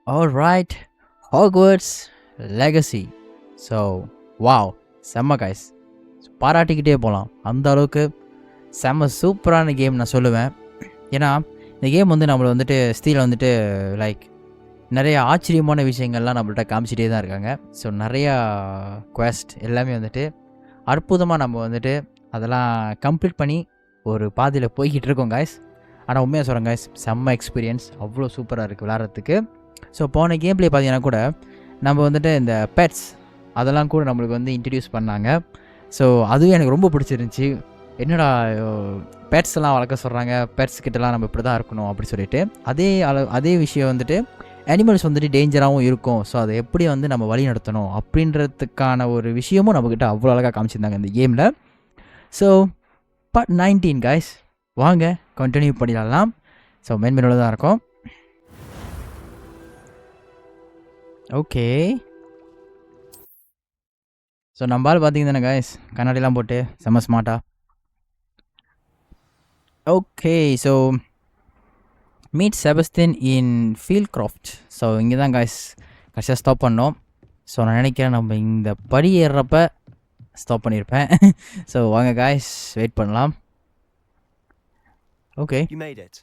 Alright, Hogwarts Legacy. So, wow, செம்ம guys. பாராட்டிக்கிட்டே போகலாம். அந்த அளவுக்கு செம்ம சூப்பரான கேம் நான் சொல்லுவேன். ஏன்னா இந்த கேம் வந்து நம்மளை வந்துட்டு ஸ்டீல் வந்துட்டு லைக் நிறைய ஆச்சரியமான விஷயங்கள்லாம் நம்மள்ட்ட காமிச்சிட்டே தான் இருக்காங்க. ஸோ நிறையா குவெஸ்ட் எல்லாமே வந்துட்டு அற்புதமாக நம்ம வந்துட்டு அதெல்லாம் கம்ப்ளீட் பண்ணி ஒரு பாதையில் போய்கிட்டு இருக்கோம் காய்ஸ். ஆனால் உண்மையாக சொல்கிறேன் காய்ஸ், செம்ம எக்ஸ்பீரியன்ஸ், அவ்வளோ சூப்பராக இருக்குது விளாட்றதுக்கு. ஸோ போன கேம் பிளே பார்த்தீங்கன்னா கூட நம்ம வந்துட்டு இந்த பெட்ஸ் அதெல்லாம் கூட நம்மளுக்கு வந்து இன்ட்ரடியூஸ் பண்ணாங்க. ஸோ அதுவும் எனக்கு ரொம்ப பிடிச்சிருந்துச்சி. என்னடா பெட்ஸ் எல்லாம் வளர்க்க சொல்கிறாங்க, பெட்ஸ் கிட்டலாம் நம்ம இப்படி தான் இருக்கணும் அப்படி சொல்லிட்டு அதே விஷயம் வந்துட்டு அனிமல்ஸ் வந்துட்டு டேஞ்சராகவும் இருக்கும். ஸோ அதை எப்படி வந்து நம்ம வழி நடத்தணும் அப்படின்றதுக்கான ஒரு விஷயமும் நம்மக்கிட்ட அவ்வளோ அழகாக காமிச்சிருந்தாங்க இந்த கேமில். ஸோ பார்ட் 19 guys, வாங்க கண்டினியூ பண்ணிடலாம். ஸோ மென்மெனோட தான் இருக்கும். ஓகே, ஸோ நம்மளால் பார்த்தீங்க தானே காய்ஸ், கண்ணாடிலாம் போட்டு செம்ம ஸ்மார்ட்டா. ஓகே, ஸோ மீட் செபஸ்டின் இன் ஃபீல்ட்கிராஃப்ட். ஸோ இங்கே தான் காய்ஸ் கடைசியாக ஸ்டாப் பண்ணோம். ஸோ நான் நினைக்கிறேன் நம்ம இந்த படி ஏறுறப்ப ஸ்டாப் பண்ணியிருப்பேன். ஸோ வாங்க காய்ஸ் வெயிட் பண்ணலாம். Okay, you made it.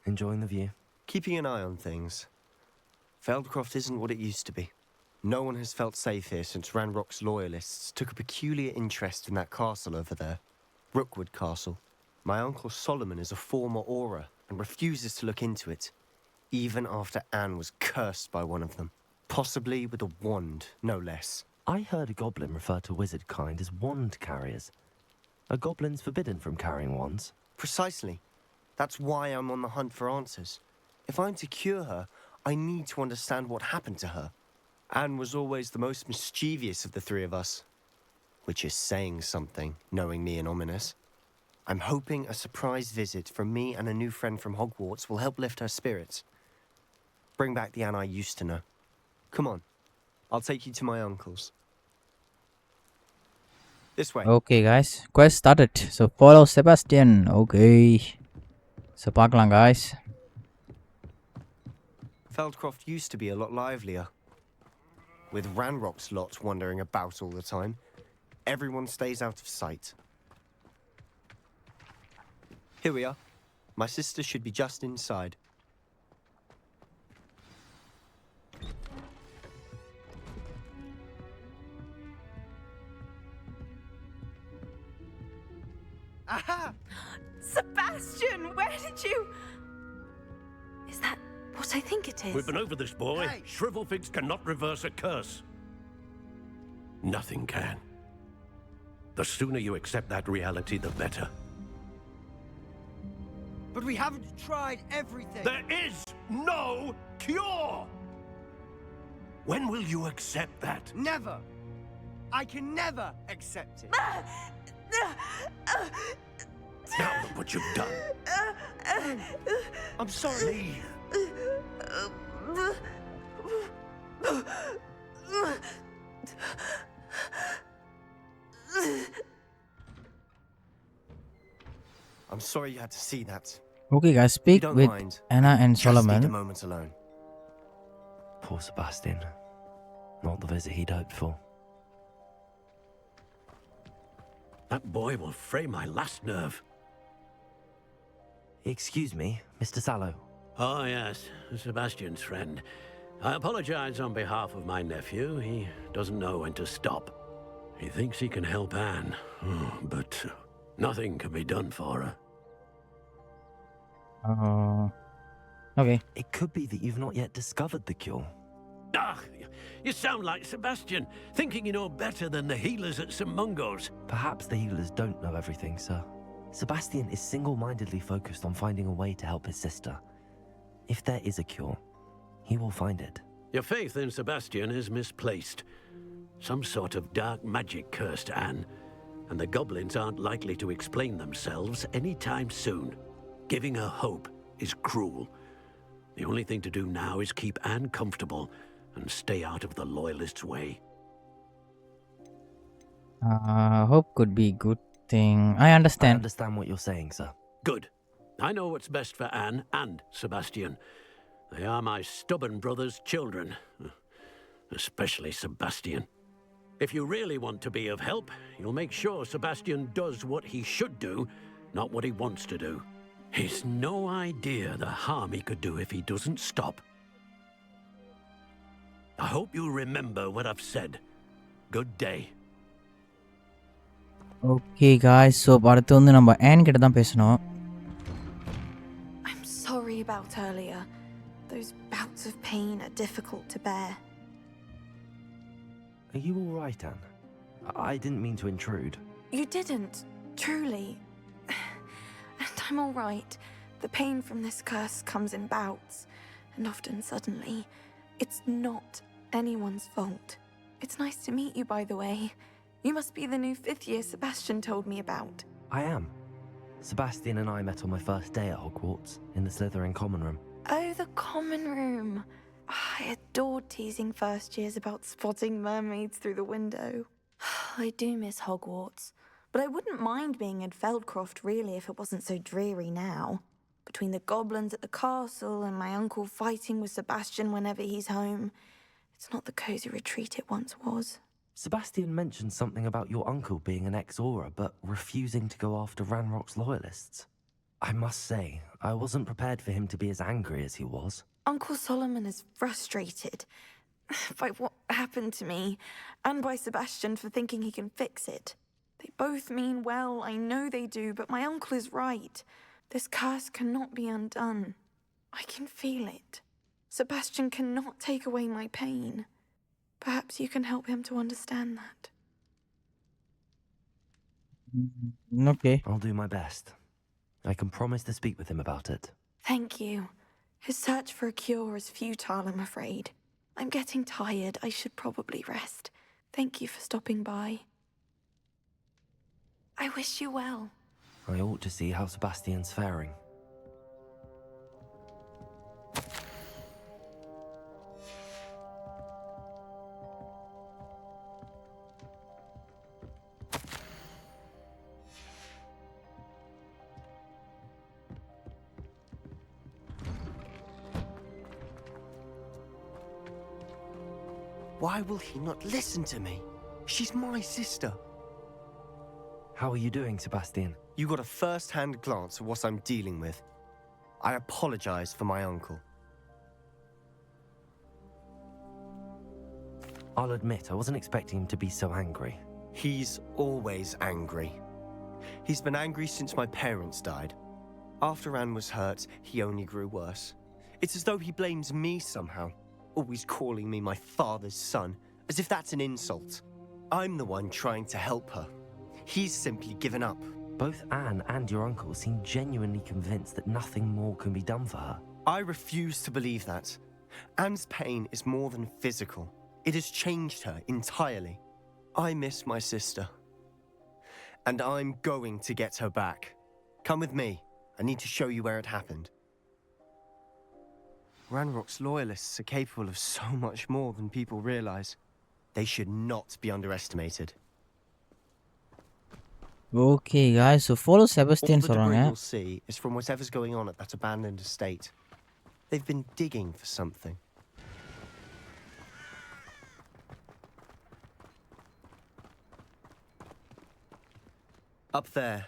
Enjoying the view? Keeping an eye on things. Feldcroft isn't what it used to be. No one has felt safe here since Ranrock's loyalists took a peculiar interest in that castle over there. Rookwood Castle. My uncle Solomon is a former Auror and refuses to look into it, even after Anne was cursed by one of them. Possibly with a wand, no less. I heard a goblin refer to wizard kind as wand carriers. Are goblins forbidden from carrying wands? Precisely. That's why I'm on the hunt for answers. If I'm to cure her, I need to understand what happened to her. Anne was always the most mischievous of the three of us. Which is saying something, knowing me and ominous. I'm hoping a surprise visit from me and a new friend from Hogwarts will help lift her spirits. Bring back the Anne I used to know. Come on, I'll take you to my uncle's. This way. Okay guys, quest started. So follow Sebastian. Okay, so பார்க்கலாம் guys. Feldcroft used to be a lot livelier. With Ranrock's lot wandering about all the time, everyone stays out of sight. Here we are. My sister should be just inside. Aha! Sebastian, where did you... Is that what I think it is? We've been over this, boy. Hey. Shrivelfigs cannot reverse a curse. Nothing can. The sooner you accept that reality, the better. But we haven't tried everything. There is no cure! When will you accept that? Never. I can never accept it. Now look what you've done. I'm sorry. Leave. I'm sorry you had to see that. Okay guys, If you speak don't with mind, Anna and just need Solomon. a moment alone. Poor Sebastian. Not the visit he'd hoped for. That boy will fray my last nerve. Excuse me, Mr. Sallow. Oh, yes, Sebastian's friend. I apologize on behalf of my nephew. He doesn't know when to stop. He thinks he can help Anne, but nothing can be done for her. Okay. It could be that you've not yet discovered the cure. Ah, you sound like Sebastian, thinking you know better than the healers at St. Mungo's. Perhaps the healers don't know everything, sir. Sebastian is single-mindedly focused on finding a way to help his sister. If there is a cure, he will find it. Your faith in Sebastian is misplaced. Some sort of dark magic cursed Anne, and the goblins aren't likely to explain themselves anytime soon. Giving her hope is cruel. The only thing to do now is keep Anne comfortable and stay out of the loyalists' way. Hope could be good thing. I I understand. understand what you're saying, sir. Good. I know what's best for Anne and Sebastian. They are my stubborn brother's children. Especially Sebastian. If you really want to be of help, you'll make sure Sebastian does what he should do, not what he wants to do. He's no idea the harm he could do if he doesn't stop. I hope you remember what I've said. Good day. Okay guys, so அடுத்து வந்து நம்ம on கிட்ட தான் பேசணும். I'm sorry about earlier. Those bouts of pain are difficult to bear. Are you all right, Anne? I didn't mean to intrude. You didn't, truly. And I'm all right. The pain from this curse comes in bouts, and often suddenly. It's not anyone's fault. It's nice to meet you, by the way. You must be the new 5th year Sebastian told me about. I am. Sebastian and I met on my first day at Hogwarts, in the Slytherin common room. Oh, the common room. I adored teasing first years about spotting mermaids through the window. I do miss Hogwarts, but I wouldn't mind being in Feldcroft really if it wasn't so dreary now. Between the goblins at the castle and my uncle fighting with Sebastian whenever he's home, it's not the cosy retreat it once was. Sebastian mentioned something about your uncle being an ex-Auror, but refusing to go after Ranrock's loyalists. I must say, I wasn't prepared for him to be as angry as he was. Uncle Solomon is frustrated by what happened to me, and by Sebastian for thinking he can fix it. They both mean well, I know they do, but my uncle is right. This curse cannot be undone. I can feel it. Sebastian cannot take away my pain. Perhaps you can help him to understand that. Okay. I'll do my best. I can promise to speak with him about it. Thank you. His search for a cure is futile, I'm afraid. I'm getting tired. I should probably rest. Thank you for stopping by. I wish you well. I ought to see how Sebastian's faring. Why will he not listen to me? She's my sister. How are you doing, Sebastian? You got a first-hand glance at what I'm dealing with. I apologize for my uncle. I'll admit, I wasn't expecting him to be so angry. He's always angry. He's been angry since my parents died. After Anne was hurt, he only grew worse. It's as though he blames me somehow, always calling me my father's son, as if that's an insult. I'm the one trying to help her. He's simply given up. Both Anne and your uncle seem genuinely convinced that nothing more can be done for her. I refuse to believe that. Anne's pain is more than physical. It has changed her entirely. I miss my sister. And I'm going to get her back. Come with me. I need to show you where it happened. Ranrock's loyalists are capable of so much more than people realize. They should not be underestimated. Okay guys, so follow Sebastian All the debris சொல்றாங்க. you'll see is from whatever's going on at that abandoned estate. They've been digging for something. Up there,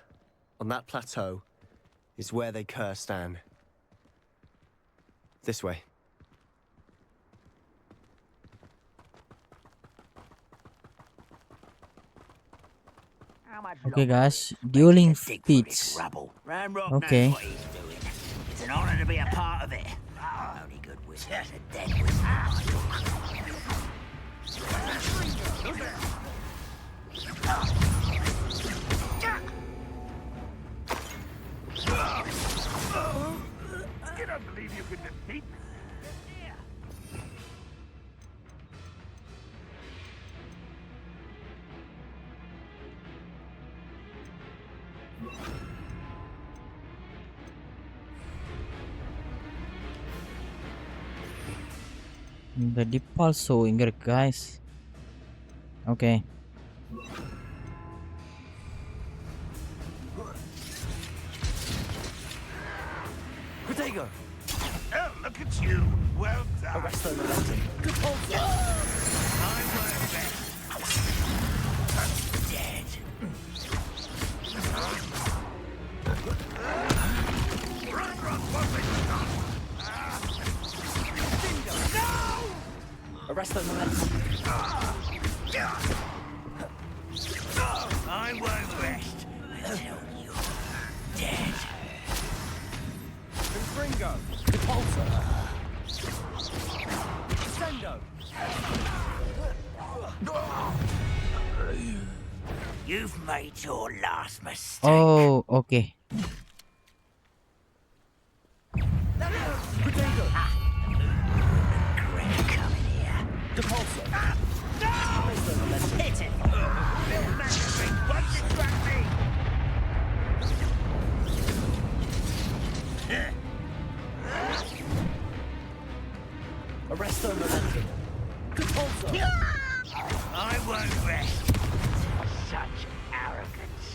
on that plateau, is where they cursed Anne. This way. Okay guys, dueling feats. Ranrok Okay. knows what he's doing. It's an honor to be a part of it. Only good wizards are dead You don't believe you can defeat me? The dip also இங்க இருக்கு guys. Okay. Protego! Oh, look at you. Well done. Arresto momentum. Good hold, sir. I work best. Dead. Ranrok wasn't done. Arresto momentum. I won't rest until you're dead. Gringo. Good hold, sir. Sendo. You've made your last mistake. Oh, okay. Protego! Gregg, come in here. Good hold, sir. Arresto momentum. Hit it. Don't distract me. Arresto momentum. Good hold, sir. I won't rest. Such arrogance.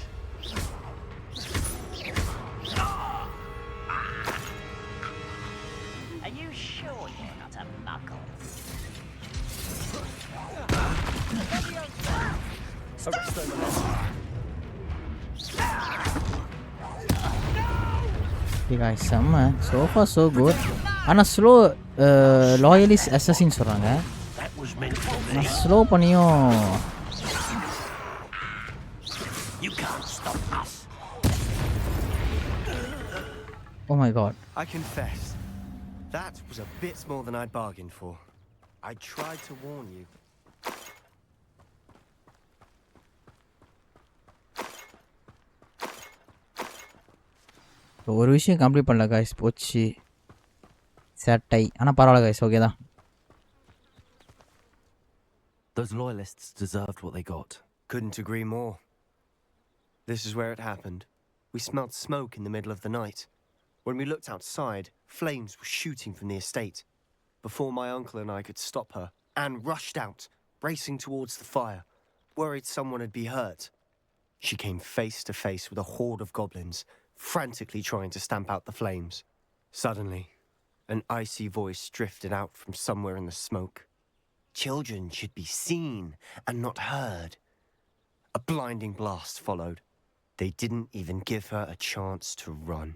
Are you sure you're not a muggle? Arresto momentum. Okay guys, செம்ம. So far so good. ஆனா slow loyalist assassin சொல்றாங்க. That was meant for me. நான் slow பண்ணியும் You can't stop us. oh my god. I confess, that was a bit more than I'd bargained for. I tried to warn you. ஒரு விஷயம் complete பண்ணல guys, போச்சு சட்டை. ஆனா பரவாயில்ல guys, okay தான். Those loyalists deserved what they got. Couldn't agree more. This is where it happened. We smelt smoke in the middle of the night. When we looked outside, flames were shooting from the estate. Before my uncle and I could stop her, Anne rushed out, racing towards the fire, worried someone had been hurt. She came face to face with a horde of goblins, frantically trying to stamp out the flames. Suddenly, an icy voice drifted out from somewhere in the smoke. Children should be seen and not heard. A blinding blast followed. They didn't even give her a chance to run.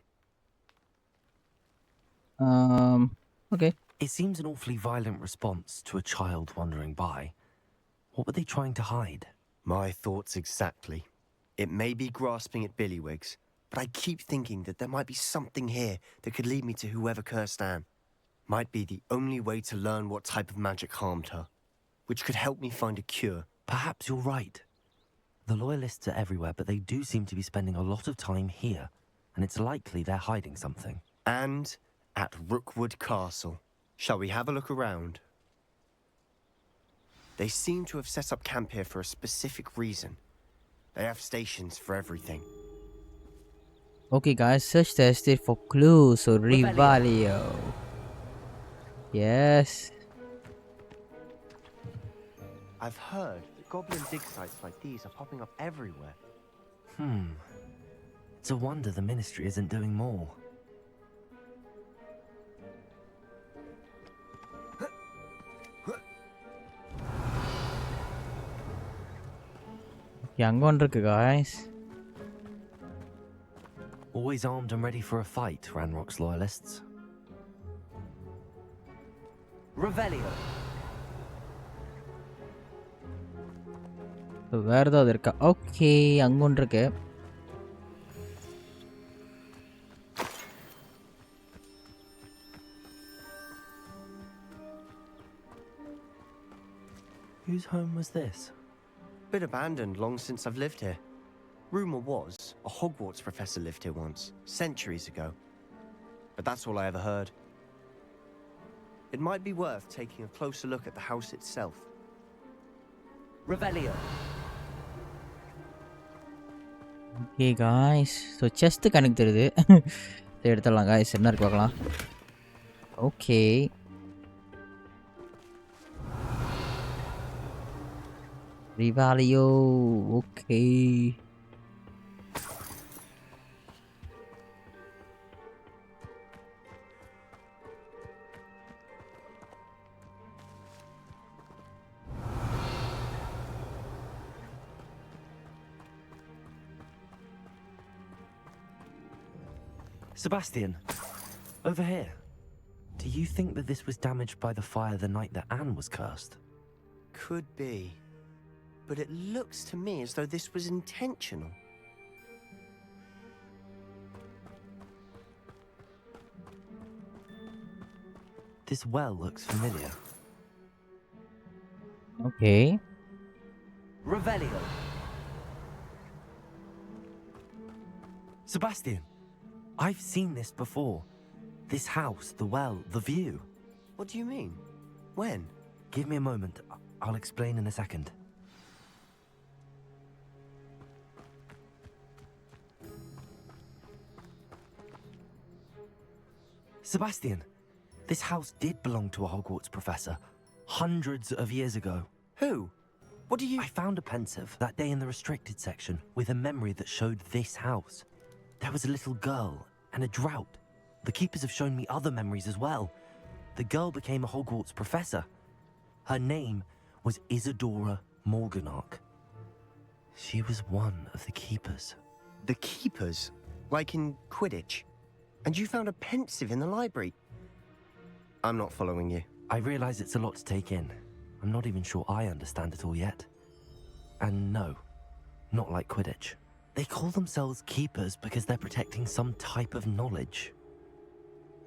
Okay. It seems an awfully violent response to a child wandering by. What were they trying to hide? My thoughts exactly. It may be grasping at Billywigs, but I keep thinking that there might be something here that could lead me to whoever cursed Anne. Might be the only way to learn what type of magic harmed her, which could help me find a cure. Perhaps you're right. The loyalists are everywhere, but they do seem to be spending a lot of time here, and it's likely they're hiding something. And at Rookwood Castle. Shall we have a look around? They seem to have set up camp here for a specific reason. They have stations for everything. Okay guys, search the estate for clues. So Revelio. Yes. I've heard that goblin dig sites like these are popping up everywhere. It's a wonder the ministry isn't doing more. அங்க ஒன்று இருக்கு guys. Always armed and ready for a fight, Ranrock's loyalists. Revelio. வேற ஏதாவது இருக்கா? Okay, அங்க ஒன்று இருக்கு. Whose home was this? Been abandoned long since I've lived here. Rumour was a Hogwarts professor lived here once, centuries ago. But that's all I ever heard. It might be worth taking a closer look at the house itself. Revelio. Okay guys, so chest கணக்கு தெரியுது. இதை எடுத்துடலாம் guys, என்ன இருக்கு பார்க்கலாம். Okay, Revelio. Okay, Sebastian, over here. Do you think that this was damaged by the fire the night that Anne was cursed? Could be. But it looks to me as though this was intentional. This well looks familiar. Okay. Revelio. Sebastian, I've seen this before. This house, the well, the view. What do you mean? When? Give me a moment. I'll explain in a second. Sebastian, this house did belong to a Hogwarts professor hundreds of years ago. Who? What do you... I found a pensive that day in the restricted section with a memory that showed this house. There was a little girl and a drought. The keepers have shown me other memories as well. The girl became a Hogwarts professor. Her name was Isadora Morganach. She was one of the keepers. The keepers? Like in Quidditch? And you found a pensive in the library? I'm not following you. I realize it's a lot to take in. I'm not even sure I understand it all yet. And no, not like Quidditch. They call themselves keepers because they're protecting some type of knowledge.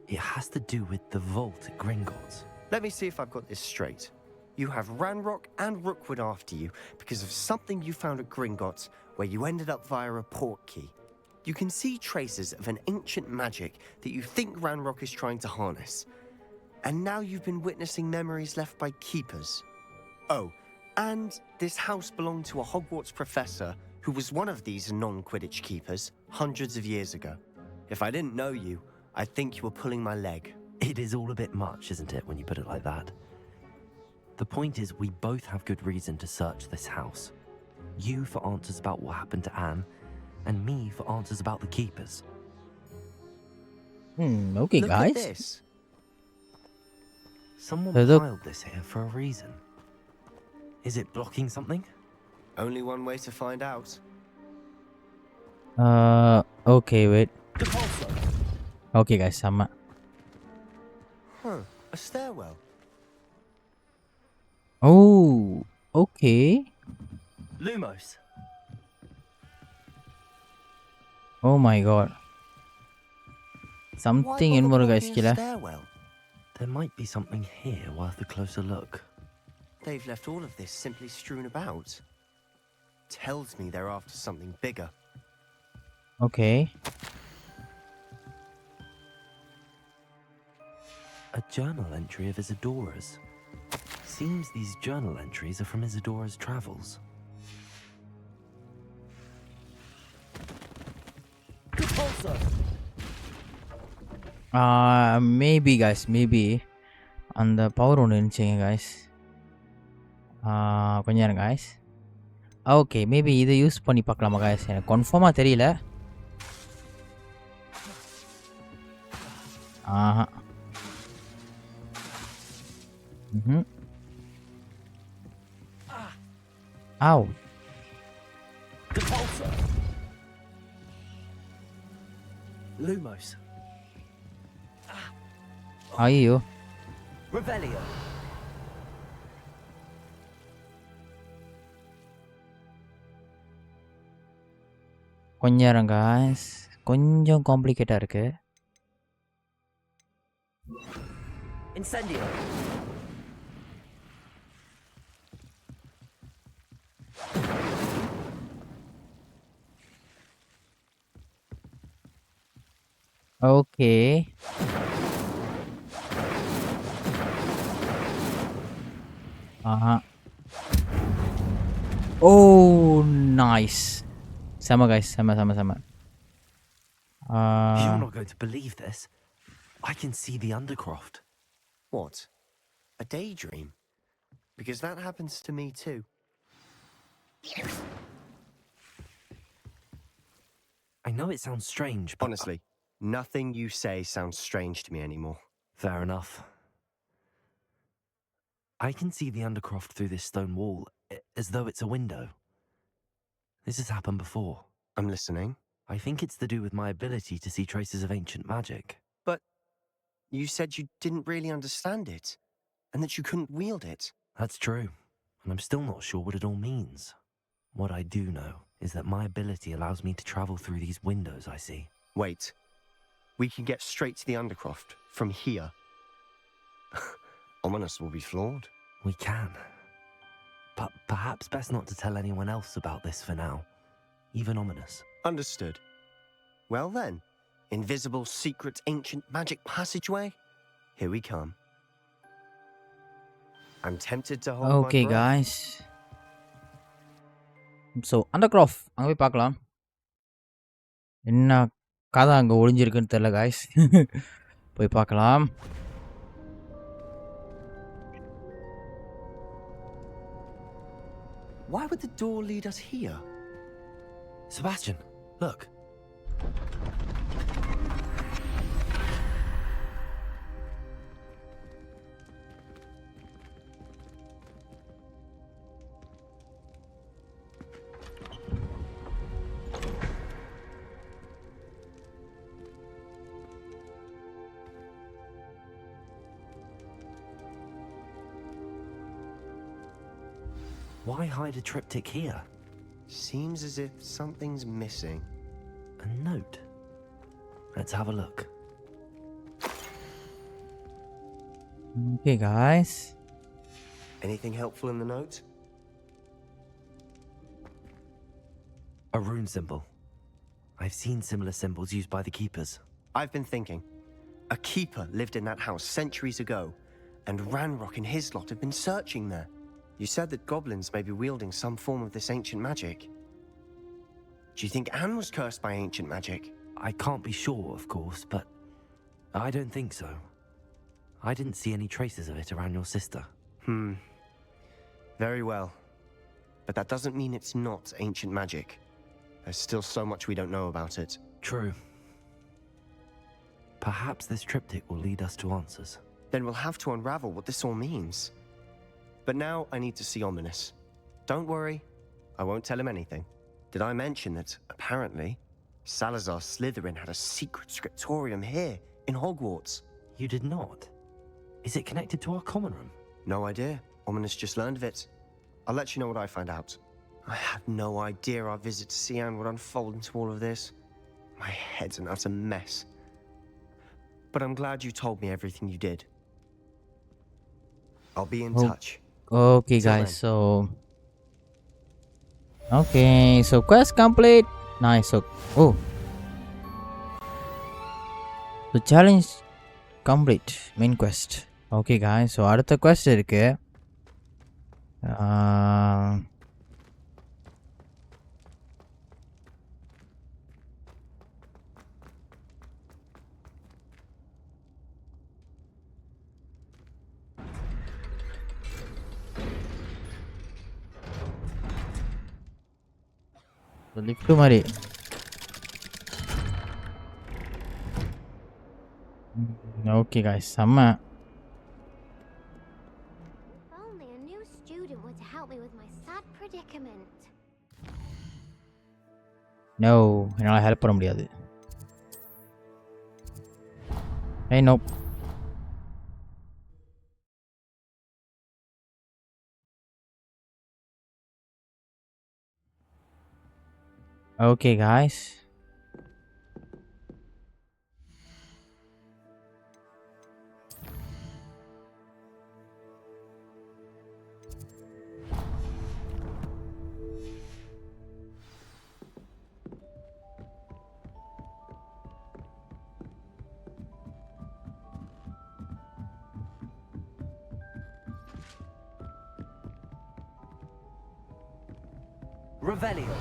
It has to do with the vault at Gringotts. Let me see if I've got this straight. You have Ranrok and Rookwood after you because of something you found at Gringotts where you ended up via a Portkey. You can see traces of an ancient magic that you think Ranrok is trying to harness. And now you've been witnessing memories left by keepers. Oh, and this house belonged to a Hogwarts professor who was one of these non-Quidditch keepers hundreds of years ago. If I didn't know you, I'd think you were pulling my leg. It is all a bit much, isn't it, when you put it like that? The point is, we both have good reason to search this house. You for answers about what happened to Anne, and me for answers about the keepers. Okay, Look guys. at this. Someone Look. piled this here for a reason. Is it blocking something? Only one way to find out. Okay, wait. Okay, guys, sama. Huh, a stairwell. Oh, okay. Lumos. Oh my god. Something in more, guys, a killer. stairwell? There might be something here worth a closer look. They've left all of this simply strewn about. Tells me they're after something bigger. Okay. A journal entry of Isadora's. Seems these journal entries are from Isadora's travels. Maybe, guys, maybe. அந்த power ஒன்று இருந்துச்சுங்க guys. கொஞ்சம் இருங்க guys. Okay, maybe இதை use பண்ணி பார்க்கலாமா guys? எனக்கு கன்ஃபார்மாக தெரியல. ஆஹா. Ow. Lumos. ஐயோ. Revelio. கொஞ்சம் இருங்க guys. கொஞ்சம் காம்ப்ளிகேட்டாக இருக்கு. Incendio. Okay. Oh, nice. Sama guys, sama. You're not going to believe this. I can see the Undercroft. What? A daydream? Because that happens to me too. I know it sounds strange, but... Honestly, nothing you say sounds strange to me anymore. Fair enough. I can see the Undercroft through this stone wall, as though it's a window. This has happened before. I'm listening. I think it's to do with my ability to see traces of ancient magic. But you said you didn't really understand it, and that you couldn't wield it. That's true, and I'm still not sure what it all means. What I do know is that my ability allows me to travel through these windows I see. Wait. We can get straight to the Undercroft from here. Ominous will be floored. We can. But perhaps best not to tell anyone else about this for now. Even Ominous. Understood. Well then, invisible, secret, ancient magic passageway? Here we come. I'm tempted to hold Okay my breath. guys. So Undercroft அங்க போய் பார்க்கலாம். என்ன கதை அங்க ஒளிஞ்சிருக்குன்னு தெரியல guys. போய் பார்க்கலாம். Why would the door lead us here? Sebastian, look. Why hide a triptych here? Seems as if something's missing. A note. Let's have a look. Okay guys. Anything helpful in the note? A rune symbol. I've seen similar symbols used by the keepers. I've been thinking. A keeper lived in that house centuries ago, and Ranrok and his lot have been searching there. You said that goblins may be wielding some form of this ancient magic. Do you think Anne was cursed by ancient magic? I can't be sure, of course, but I don't think so. I didn't see any traces of it around your sister. Very well. But that doesn't mean it's not ancient magic. There's still so much we don't know about it. True. Perhaps this triptych will lead us to answers. Then we'll have to unravel what this all means. But now I need to see Ominous. Don't worry, I won't tell him anything. Did I mention that, apparently, Salazar Slytherin had a secret scriptorium here, in Hogwarts? You did not? Is it connected to our common room? No idea. Ominous just learned of it. I'll let you know what I find out. I had no idea our visit to Sian would unfold into all of this. My head's an utter mess. But I'm glad you told me everything you did. I'll be in touch. Okay Till guys, then. so okay, so quest complete. Nice. So the challenge complete, main quest. Okay guys, so அடுத்த quest இருக்கு. Lift மாதிரி okay guys செம்ம Only a new student were to help me with my sad predicament. No என்னால் help பண்ண முடியாது ஏய் no Okay guys. Revelio.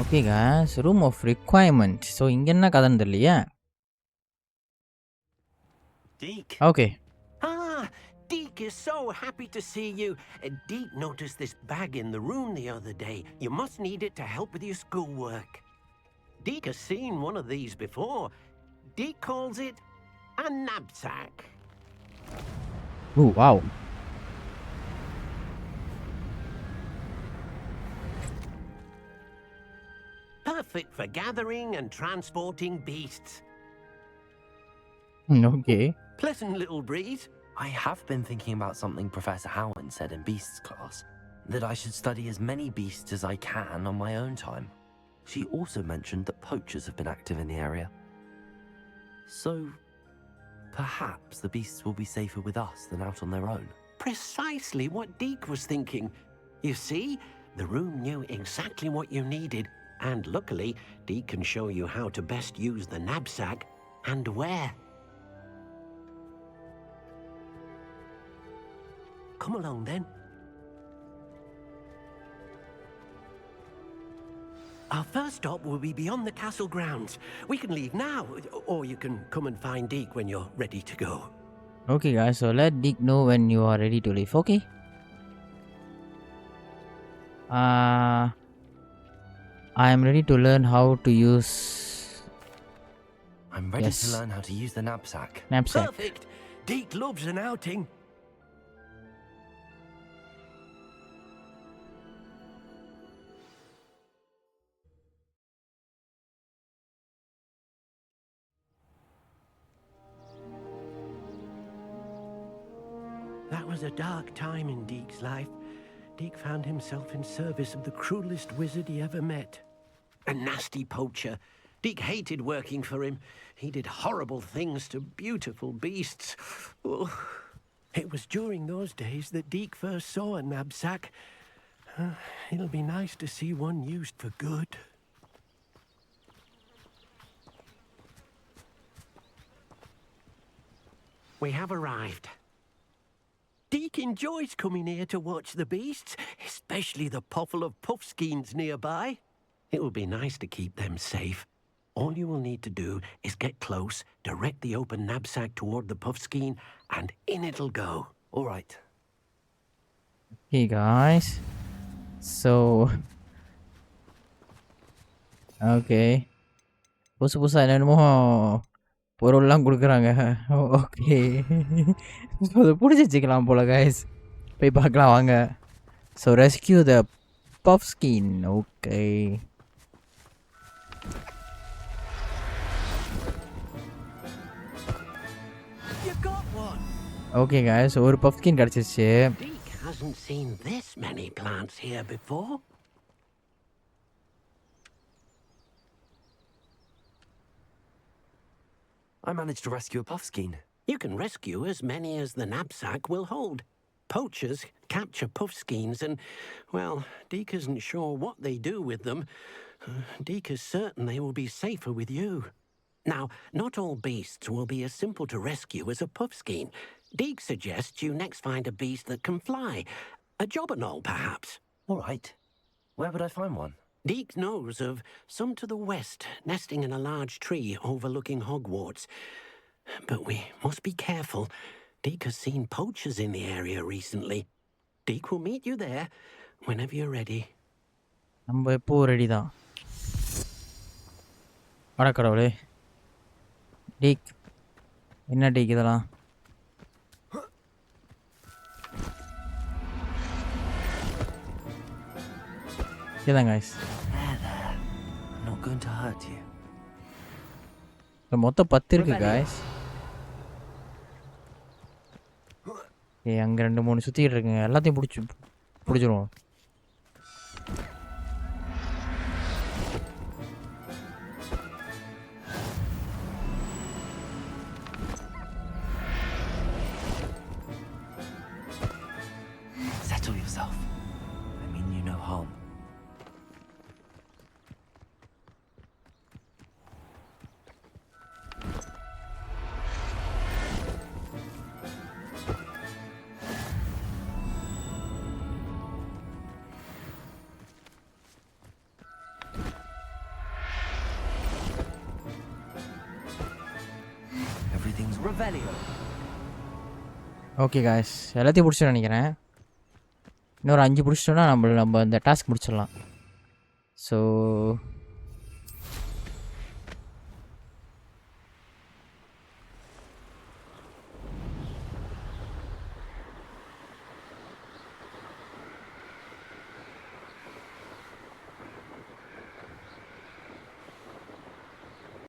Okay guys, room of requirement. So இங்க என்ன கதைன்னு தெரியலையே. Deke. Okay. Ah, Deke, Deek is so happy to see you. Deek noticed this bag in the room the other day. You must need it to help with your schoolwork. Deek has seen one of these before. Deek calls it a knapsack. Ooh, wow. Perfect for gathering and transporting beasts. Okay. Pleasant little breeze. I have been thinking about something Professor Howland said in Beasts class, that I should study as many beasts as I can on my own time. She also mentioned that poachers have been active in the area. So, perhaps the beasts will be safer with us than out on their own. Precisely what Deek was thinking. You see, the room knew exactly what you needed, and luckily, Deek can show you how to best use the knapsack and where. Come along then. Our first stop will be beyond the castle grounds. We can leave now, or you can come and find Deek when you're ready to go. Okay, guys. So let Deek know when you are ready to leave. Okay. I am ready to learn how to use. I'm ready to learn how to use the knapsack. Perfect. Deek loves an outing. That was a dark time in Deek's life. Deek found himself in service of the cruelest wizard he ever met. A nasty poacher. Deek hated working for him. He did horrible things to beautiful beasts. Oh. It was during those days that Deek first saw a knapsack. It'll be nice to see one used for good. We have arrived. Deek enjoys coming here to watch the beasts, especially the potful of puffskeins nearby. It will be nice to keep them safe. All you will need to do is get close, direct the open knapsack toward the puffskein, and in it'll go. All right. Okay, guys. So, okay. புதுசா என்னென்னமோ பொருள்லாம் கொடுக்குறாங்க. Okay. அது பிடிச்சி வச்சுக்கலாம் போல guys. போய் பார்க்கலாம் வாங்க. So rescue the puff skin. Okay. Okay guys, ஒரு பஃப் ஸ்கின் கிடச்சிருச்சு. Deek hasn't seen this many plants here before. I managed to rescue a puffskein. You can rescue as many as the knapsack will hold. Poachers capture puffskeins and, well, Deek isn't sure what they do with them. Deek is certain they will be safer with you. Now, not all beasts will be as simple to rescue as a puffskein. Deek suggests you next find a beast that can fly. A jobberknoll, perhaps. All right. Where would I find one? Deek knows of some to the west, nesting in a large tree overlooking Hogwarts. But we must be careful. Deek has seen poachers in the area recently. Deek will meet you there whenever you're ready. நம்ம எப்போ ready தான். கடவுளே. டீக் என்ன டீக் இதெல்லாம்? இதான் guys. I'm not going to hurt you. மொத்தம் 10 இருக்கு guys. அங்கே 2-3 சுற்றிக்கிட்டு இருக்குங்க. எல்லாத்தையும் பிடிச்சிருவோம். Settle yourself. I mean you no harm. Everything's Revelio. Okay guys, எல்லாத்தையும் பிடிச்சிட்டு நினைக்கிறேன். இன்னொரு 5 பிடிச்சிட்டோன்னா நம்ம இந்த டாஸ்க் முடிச்சிடலாம். ஸோ